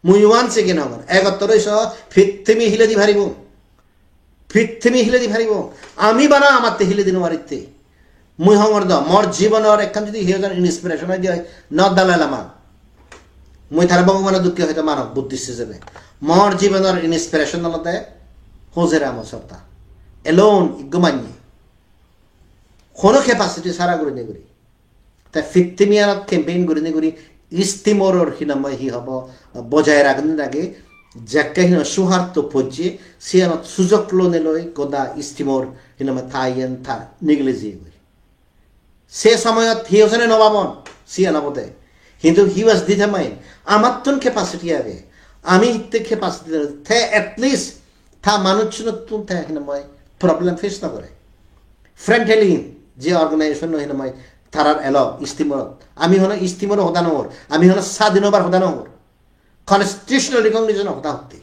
মুই ওয়ানছে কিনা আমার এগত্তরইশ ফিত্তিমি হিলে দি ভারিব আমি বানা আমারতে হিলে দিন মারিতে মুই হঙর দ মোর জীবনের একখান যদি হেওজন ইন্সপিরেশন হয় দিয়ে ন দালালামা মুই তার ভগবানের দুঃখে হয়তো মানব বুদ্ধিষ্ট হিসেবে মোর জীবনের ইন্সপিরেশন হলতে হোজের আমার সপ্তাহ এলোন ইজ্ঞমান্যে কোনো ক্যাপাসিটি সারা করে নেগুরি তাই ফিত্তিমিয়ার ক্যাম্পেইন করে নেগুরি ইস্তিমরর হিনাময় হি হব বজায় রাখেন আগে যাকে হিন সুহার্ত পর্যে সিয়ানত সুযোগ লোনে লই গদা ইস্তিমর হিনাময় থাইয়েন থা নিগলেজি সে সময়ত হিওজনে নবাবন সিয়ানাবতে কিন্তু হি ওয়াজ ডিটারমাইন আমার তুন ক্যাপাসিটি আগে আমি হিতে ক্যাপাসিটি থে এটলিস্ট থা মানুষ তুন থে হিনাময় প্রবলেম ফেস না করে ফ্রেন্ডলি যে অর্গানাইজেশন হিনাময় তারার এলো ইস্তিমরত আমি হলো ইস্তিমর হদানো হর আমি হলো স্বাধীনবার হদানো হর কনস্টিটিউশনাল রিকগনিশন হতা হতে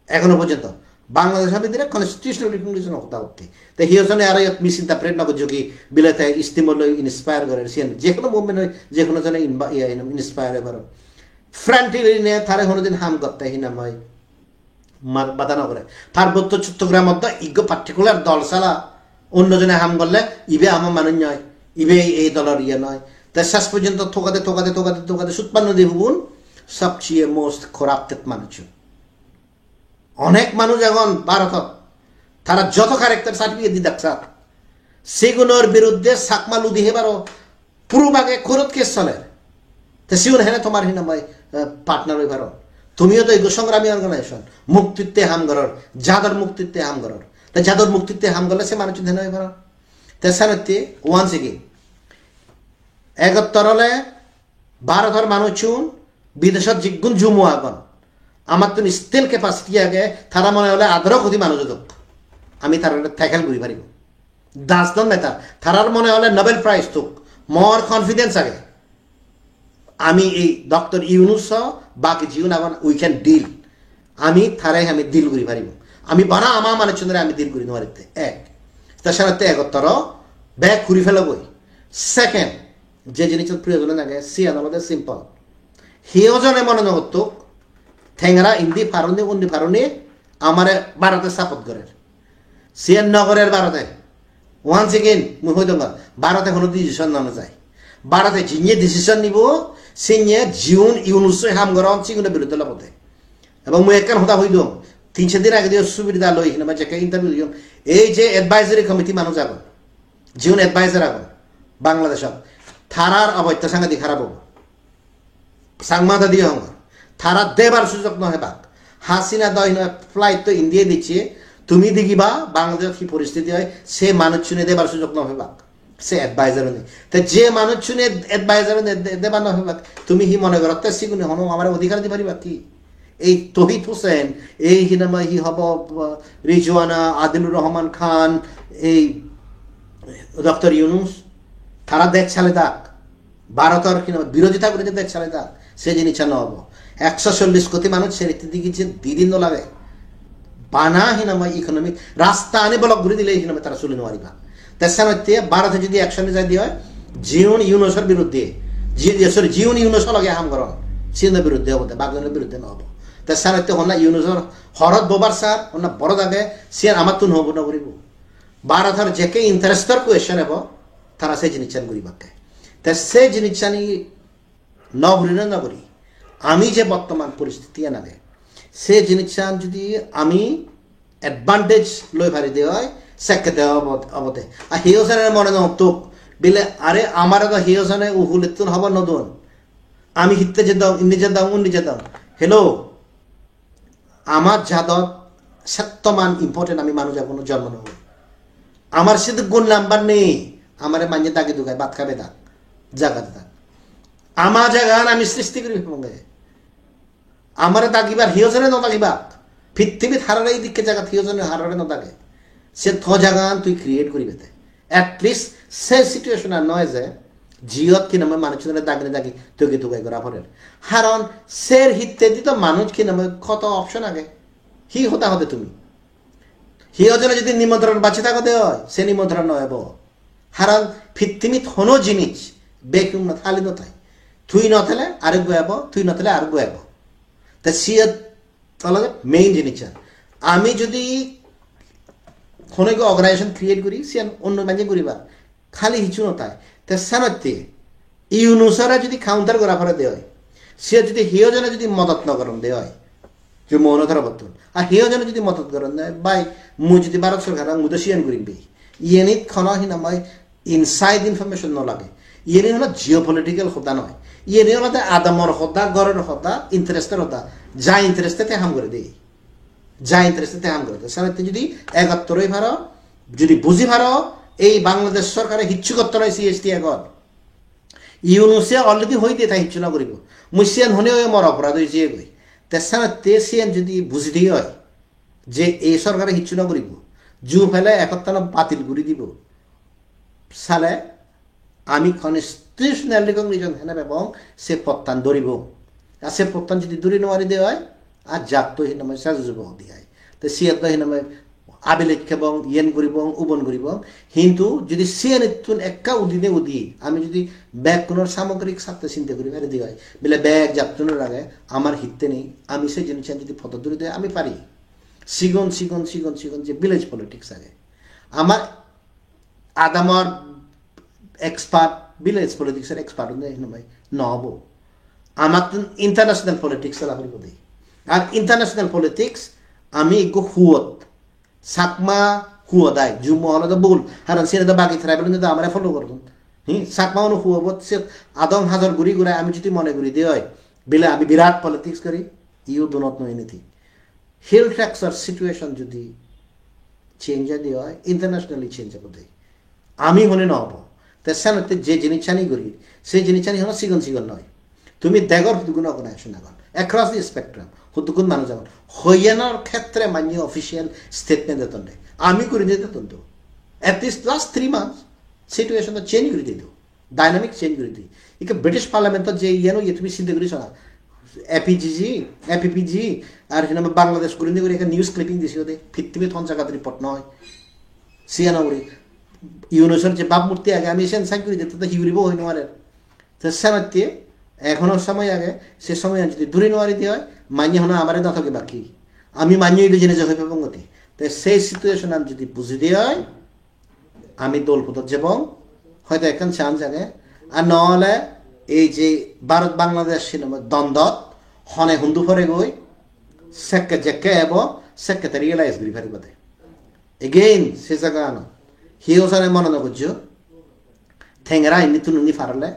এখনো পর্যন্ত বাংলাদেশের ভিতরে কনস্টিটিউশনাল রিকগনিশন হতা হতে তো হিওজনে আর মিস ইন্টারপ্রেট না যোগী বিলাতে ইস্তিমর লই ইন্সপায়ার করে সিয়ান যে কোনো মুভমেন্ট হয় যে কোনো জনে ইন্সপায়ার হয় ফ্রেন্ডলি নে তারে কোনোদিন হাম করতে হিনাময় বাধা না করে পার্বত্য চট্টগ্রাম মধ্যে ইগো পার্টিকুলার দল সালা অন্যজনে হাম করলে ইবে আমার মানুষ নয় ইবে এই দলের ইয়ে নয় তাই শেষ পর্যন্ত থোকাতে সুৎপান্ন দেবুন সবচেয়ে মোস্ট করাপ্টেড মানুষ অনেক মানুষ এখন ভারতত তারা যত ক্যারেক্টার সার্টিফিকেট দি দেখছ সেগুলোর বিরুদ্ধে সাকমালু দিয়ে বারো পুরোভাগে খরচ কেস চলে তো সিউন হেনে তোমার হিনাময় পার্টনার হয়ে পারো তুমিও তো এগো সংগ্রামী অর্গানাইজেশন মুক্তিত্বে হামগরর যাদর মুক্তিত্বে হামগরর তা যাদর মুক্তিত্বে হাম করলে সে মানুষ হেনে হয়ে পারো তেসানতে ওয়ান্স এগেইন এগত্তরলে ভারতের মানুষ বিদেশত জিগুণ জুমু আগন আমার তো স্টিল ক্যাপাসিটি আগে তারা মনে হলে আদরও ক্ষতি মানুষ আমি তার থ্যাকেল ঘুরি পারিব দাস দন নেতা তারার মনে হলে নোবেল প্রাইজ তোক মোর কনফিডেন্স আগে আমি এই ডক্টর ইউনুস বাকি জীবন এখন উই ক্যান ডিল আমি থারাই আমি ডিল করি পারিব আমি বানা আমার মানুষ আমি ডিল করি নোয়ারিতে এক তার সাথে এগত্তর ব্যাগ ঘুরি ফেলবই সেকেন্ড যে জিনিসের প্রয়োজন লাগে সিয়ান আমাদের সিম্পল হিওজনে মনে নগত ঠেংরা ইন্দি ফারুনি আমার ভারতে সাপোর্ট করে সিয়ান নগরের ভারতে ওয়ান্স এগেইন মুই হই দঙ্গা ভারতে কোনো ডিসিশন না যায় ভারতে যিনি ডিসিশন নিব সিনিয়ে জীবন ইউনুসে হাম গরম চিগুনের বিরুদ্ধে লবতে এবং মুই একখান হতা হই দম 3 দিন আগে দিয়ে সুবিধা লই হিনা যে ইন্টারভিউ দিম এই যে অ্যাডভাইজারি কমিটি মানুষ আগুন জীবন অ্যাডভাইজার আগুন বাংলাদেশত থারার অবৈধ সাংঘাতিক খারাপ হব সাংমাদা দিয়ে হঙ্গ থারা দেবার সুযোগ নহে বাক হাসিনা দয় ফ্লাইট তো ইন্ডিয়া দিচ্ছে তুমি দেখিবা বাংলাদেশ কি পরিস্থিতি হয় সে মানুষ শুনে দেবার সুযোগ নহে বাক সে অ্যাডভাইজার নেই তো যে মানুষ শুনে অ্যাডভাইজার দেবার নহে বাক তুমি হি মনে করো তে সিগুনে হনো আমার অধিকার দি পারিবা কি এই তহিদ হোসেন এই হিনামা হি হব রিজওয়ানা আদিলুর রহমান খান এই ডক্টর ইউনুস তারা দেখ ছালে তাক ভারতের কিনা বিরোধিতা করে দেখ ছালে তাক সে জিনিস ন হব 140 কোটি মানুষ সে রীতি দিকে যে দিদিন লাগে বানা হিনাময় ইকোনমিক রাস্তা আনি ব্লক ঘুরে দিলে হিনাময় তারা চলে নেওয়ারিবা তেসান হইতে ভারতে যদি অ্যাকশনে যাই দিয়ে হয় জিওন ইউনুসের বিরুদ্ধে জিওন ইউনুস লগে হাম করন চীনের বিরুদ্ধে হব বাগদানের বিরুদ্ধে নহব তেসান হইতে হন্না ইউনুসের হরত বোবার সার হন্না বড় দাগে সিয়ান আমার তুন হব না করিব ভারতের যেকে ইন্টারেস্টর কোয়েশন হব তারা সেই জিনিস করিবাকে তে সেই জিনিসটানি নগরী না নগরী আমি যে বর্তমান পরিস্থিতি এনাবে সে জিনিসটা যদি আমি অ্যাডভান্টেজ লই ভারি দেওয়া হয় সেকে দেওয়া অবতে আর হিওসানের মনে নতুক বিলে আরে আমার তো হিওসানে উহুলিতুন হব নতুন আমি হিতে যেতাম নিজে দাম নিজে দাম হ্যালো আমার যাদব সত্যমান ইম্পর্টেন্ট আমি মানুষ এখনো জন্ম নেব আমার সাথে গুণ নাম্বার নেই আমার মাঝে দাগে দুগায় ভাত খাবে দাগ জাগাতে দাগ আমার জায়গান আমি সৃষ্টি করি আমার দাগিবার হিওজনে নদাগিবা পৃথিবীত হারারে এই দিকে জায়গা হিওজনে হারারে নদাগে সে থ জাগান তুই ক্রিয়েট করি বেতে এটলিস্ট সে সিচুয়েশন আর নয় যে জিয়ত কি নামে মানুষজনের দাগনে দাগি তুই তুগাই করা ফলের হারণ সের হিতে দিত মানুষ কি নামে কত অপশন আগে হি হতা হতে তুমি হিওজনে যদি নিমন্ত্রণ বাঁচে থাকতে হয় সে নিমন্ত্রণ নয় হারণ পৃথিবীত হনো জিনিস বেকুম না থালি নথায় তুই নথালে আরেক গোয়াব তুই নথালে আর গোয়াব তা সিয়া তাহলে মেইন জিনিস আমি যদি কোনো অর্গানাইজেশন ক্রিয়েট করি সে অন্য মানুষ করিবা খালি হিচু নথায় তা সানতে ইউনুসারা যদি কাউন্টার করা ফলে দেওয়া হয় সে যদি হিওজনে যদি মদত নকরণ দেওয়া হয় যে মৌনধারা বর্তন আর হিওজনে যদি মদত করেন দেয় বাই মুই যদি ভারত সরকার মু তো সিয়ান করিবি ইয়েনিত খন হিনাময় ইনসাইড ইনফরমেশন নলাগে ইয়েনি হলো জিও পলিটিক্যাল হতা নয় ইয়েনি হলো আদামর হতা গড়ের হতা ইন্টারেস্টের হতা যা ইন্টারেস্টেতে হাম করে দেই যা ইন্টারেস্টেতে হাম করে দেয় সাথে যদি ৭১ ভারো যদি বুঝি ভারো এই বাংলাদেশ সরকারের হিচ্ছু করতে নয় সিএসটি এখন ইউনুসে অলরেডি হই দিয়ে তাই হিচ্ছু না করিব মুসিয়ান হনে মর অপরাধ হয়েছে গই তেসানা তেসিয়ান যদি বুঝি দিয়ে হয় যে এই সরকারে হিচ্ছু না করিব জু ফেলে একত্তানা বাতিল করে দিব সালে আমি কনস্টিটিউশনাল রিকগনিশন হেনাব এবং সে প্রত্যান ধরিব আর সে প্রত্যান যদি দূরে নেওয়ারি দেওয়া হয় আর জাত তো হিনাময় সাজুব দিয়ে তো সিয়াত হিনাময় আবেলিক এবং ইয়েন করিব উবন করিব কিন্তু যদি সিয়ান একা উদিনে উদি আমি যদি ব্যাগ কোনো সামগ্রিক স্বার্থে চিন্তা করি ফেলে দিয়ে হয় বলে ব্যাগ যাত্রানোর আগে আমার হিতে নেই আমি সেই জিনিস যদি ফত দূরে দেয় আমি পারি সিগন সিগন সিগন সিগন যে ভিলেজ পলিটিক্স আগে আমার আদামর এক্সপার্ট ভিলেজ পলিটিক্সের এক্সপার্ট নহব আমার তো ইন্টারন্যাশনাল পলিটিক্স লাভের বোধ আর ইন্টারন্যাশনাল পলিটিক্স আমি একটু হুয়ত সাকমা হুয়দায় জুম হলো তো বল হ্যাঁ সেটা তো বাকি ট্রাইবেল কিন্তু আমরা ফলো করতাম সাকমা অনু হুয়বত সে আদম হাজার ঘুরি ঘুরে আমি যদি মনে করি দিয়ে হয় বিলে আমি বিরাট পলিটিক্স করি you do not know anything hill ট্যাক্সর সিচুয়েশন যদি চেঞ্জ দিয়ে হয় ইন্টারন্যাশনালি চেঞ্জ হবে আমি হলে নহব তেসানতে যে জিনিসটানি করি সেই জিনিসটানি হলো সিগন সিগন নয় তুমি দেগর হুদুগুণ অর্গানাইজেশন এখন অ্যাক্রস দি স্পেকট্রাম হুদুগুণ মানুষ এখন হইয়ানোর ক্ষেত্রে মান্য অফিসিয়াল স্টেটমেন্ট দিতেন আমি করে দিতে তো অ্যাটলিস্ট লাস্ট 3 মান্থস সিচুয়েশনটা চেঞ্জ করে দিত ডাইনামিক চেঞ্জ করে দিই একে ব্রিটিশ পার্লামেন্টত যে ইয়ানো ইয়ে তুমি চিন্তা করি শোনা এপিপিজি আর বাংলাদেশ করে এখানে নিউজ ক্লিপিং দিছি ওদের পৃথিবী থন জায়গাতে রিপোর্ট নয় সিয়ানো করি ইউনুসের যে ভাবমূর্তি আগে আমি এসে সাইন করে দিতে তো হিউরিব হই নোয়ারে সেনাতে এখনো সময় আগে সে সময় যদি দূরে নোয়ারি দিয়ে হয় মান্য হনো আমার না থাকে বাকি আমি মান্য ইলে জেনে যাই পাবঙ্গতি তো সেই সিচুয়েশন আমি যদি বুঝি দিয়ে হয় আমি দোলপুতত যাব হয়তো এখন চান্স আগে আর নহলে এই যে ভারত বাংলাদেশ সিনেমা দ্বন্দ্বত হনে হুন্দু ফরে গই সেকে জেকে এবং সেকে রিয়েলাইজ করি ফেরি বাদে এগেইন সে জায়গা আনো হিওসানে মনে নগর্য ঠেঙ্গেরা ইনি তুনুনি ফারলে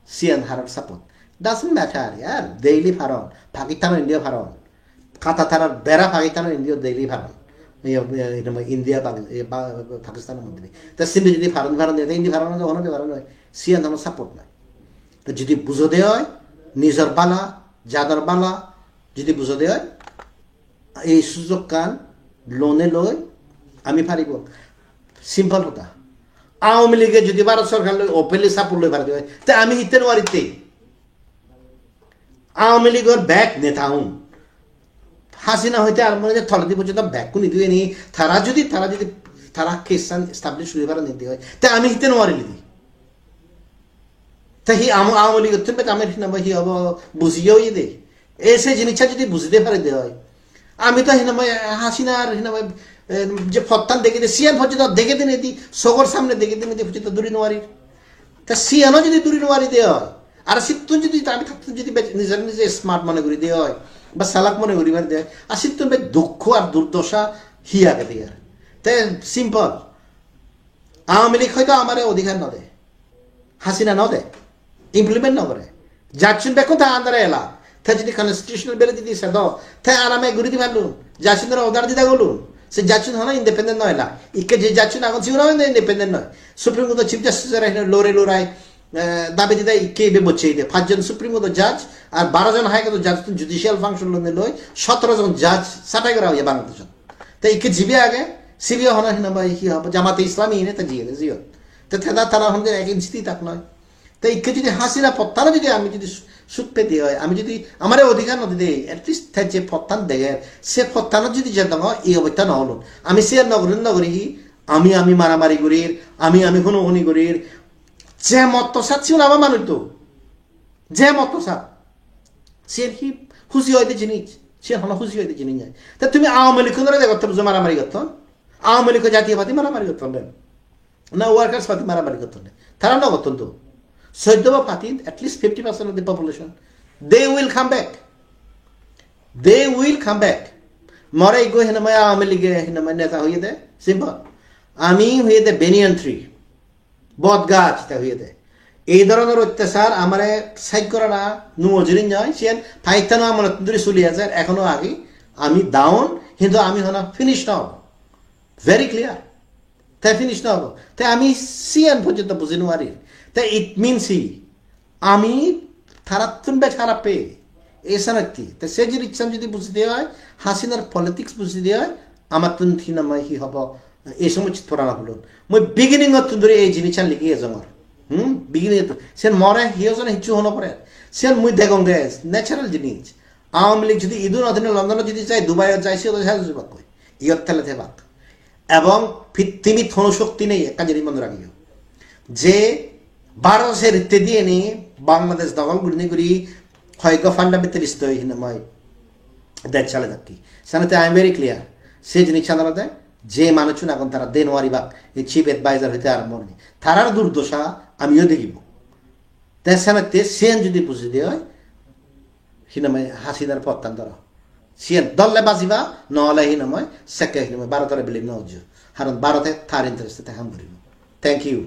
সিয়ান হারার সাপোর্ট ডাজন্ট ম্যাটার ইয়ার ডেইলি ফারন পাকিস্তান ইন্ডিয়া ফারন কাতা তারার বেড়া পাকিস্তান ইন্ডিয়া ডেইলি ফারন ইন্ডিয়া পাকিস্তানের মধ্যে তা সিন্ধু যদি ফারন ফারন দিয়ে ইন্ডিয়া ফারন যখন ফারন হয় সিয়ান আমার সাপোর্ট নাই তো যদি বুঝো দেওয়া হয় নিজের বালা যাদর বালা যদি বুঝো দেওয়া হয় এই সুযোগ কান লোনে লই আমি পারিব সিম্পল কথা আওয়ামী লীগে যদি ভারত সরকার ওপেনলি সাপোর্ট লই পারে তা আমি হিতে নোয়ারিতে আওয়ামী লীগের ব্যাক নেতা হুম হাসিনা হইতে আর মনে যে থলদি পর্যন্ত ব্যাকুন নিতে নি তারা যদি তারা খ্রিস্টান এস্টাবলিশ করিবার নিতে হয় তা আমি হিতে নোয়ারি লিদি তা হি আওয়ামী লীগ তুমি আমি হিনামা হি হব বুঝিয়েও দে এসে জিনিসটা যদি বুঝতে পারে দে হয় আমি তো হিনামা হাসিনা আর হিনামা যে ফত্তান দেখে দে সিয়ান পর্যন্ত দেখে দিন এটি সগর সামনে দেখে দিন এটি পর্যন্ত দূরে নোয়ারি তা সিয়ানও যদি দূরে নোয়ারি দেওয়া হয় আর সিত্তুন যদি আমি থাকতুন যদি নিজের নিজে স্মার্ট মনে করি দেওয়া হয় বা সালাক মনে করিবার দেয় আর সিত্তুন দুঃখ আর দুর্দশা হিয়াকে দিয়ে তাই সিম্পল আওয়ামী লীগ হয়তো আমার অধিকার ন দেয় হাসিনা ন দেয় ইমপ্লিমেন্ট ন করে যাচ্ছেন দেখুন তা আন্দারে এলা তাই যদি কনস্টিটিউশনাল বেড়ে দিদি সে দাও তাই আরামে ঘুরি দি পারলুন যাচ্ছেন ধরে ওদার দিদা গলুন সে যাচ্ছেন হন ইন্ডিপেন্ডেন্ট নয় না ইকে যে যাচ্ছেন এখন ছিল না ইন্ডিপেন্ডেন্ট নয় সুপ্রিম কোর্ট চিফ জাস্টিসের লোরে লোরায় দাবি দিদা ইকে বে বচ্ছে দে 5 জন সুপ্রিম কোর্ট জাজ আর 12 জন হাইকোর্ট জাজ জুডিশিয়াল ফাংশন লই 17 জন জাজ সাটাই করা হয় বাংলাদেশ তাই ইকে জিবি আগে সিবিও হন হিনা ভাই কি হবে জামাতে ইসলামী নে তা জিয়ে জিও তো থেদা তারা হন এক ইঞ্চি তাক নয় তাই ইকে যদি হাসিনা পত্তানো যদি আমি যদি সুখ পেতে হয় আমি যদি আমার অধিকার নদী দেই এটলিস্ট তাই যে ফত্তান দেখে সে ফত্তানো যদি যেতাম এই অবস্থা ন হল আমি সে নগরী আমি মারামারি করির আমি হুনি করির যে মতসাদ ছিল আমার মানুষ তো যে মতসাদ সে কি খুশি হইতে জিনিস সে হল খুশি হইতে জিনিস যায় তা তুমি আওয়ামী লীগ ধরে দেখো মারামারি করতো আওয়ামী লীগ জাতীয় পাতি মারামারি করতো না ওয়ার্কার্স পাতি মারামারি করতো তারা না করতো তো Sojdova Patin, at least 50% of the population, they will come back. They will come back. Morai go hinamaya amelige hinamaya neta hoye de simple. Ami hoye de banyan tree. Bod gach ta hoye de. এই ধরনের অত্যাচার আমারে side করা না নুমজরিন যায় সেন ফাইতানো আমার দূরে চলি আছে এখনো আগে আমি ডাউন কিন্তু আমি হনা ফিনিশ না হব ভেরি ক্লিয়ার তাই ফিনিশ না হব তাই আমি সিএন পর্যন্ত বুঝে নোয়ারি তাই ইট মিনস আমি থারাতুন বে খারাপ পে এসা নাকি তাই সে যে ইচ্ছা যদি বুঝতে হয় হাসিনার পলিটিক্স বুঝতে হয় আমার তুন থিনা মাই হি হব এই সময় পড়ানো হলো মই বিগিনিং অত ধরে এই জিনিস লিখি জমার বিগিনিং সেন মরে হিওজন হিচু হনো পরে সেন মুই দেখং দে ন্যাচারাল জিনিস আওয়ামী লীগ যদি ইদুন অধীনে লন্ডনে যদি যায় দুবাইয়ে যায় সে ওদের সাথে বাক কই ইয়ত তেলে থে বাক এবং ফিত্তিমি থনো শক্তি নেই একটা জিনিস মনে রাখিও যে ভারতের রীতি দিয়ে নিয়ে বাংলাদেশ দখল করি হয়তো ফান্ডামেন্টালিস্ট হিনাময় দেখ চালে থাকি সেনাতে আই এম ভেরি ক্লিয়ার সে জিনিস আদালতে যে মানুষ এখন তারা দেনওয়ারি বাক এই চিফ এডভাইজার হইতে আরম্ভ নেই তারার দুর্দশা আমিও দেখিব তাই সেনাতে সেন যদি বুঝে দিয়ে হয় হিনাময় হাসিনার পত্তান ধরা সিএন দলে বাজিবা নহলে হিনাময় সেকে হিনাময় ভারতের বিলীন নজ কারণ ভারতে তার ইন্টারেস্টে হাম করিব থ্যাংক ইউ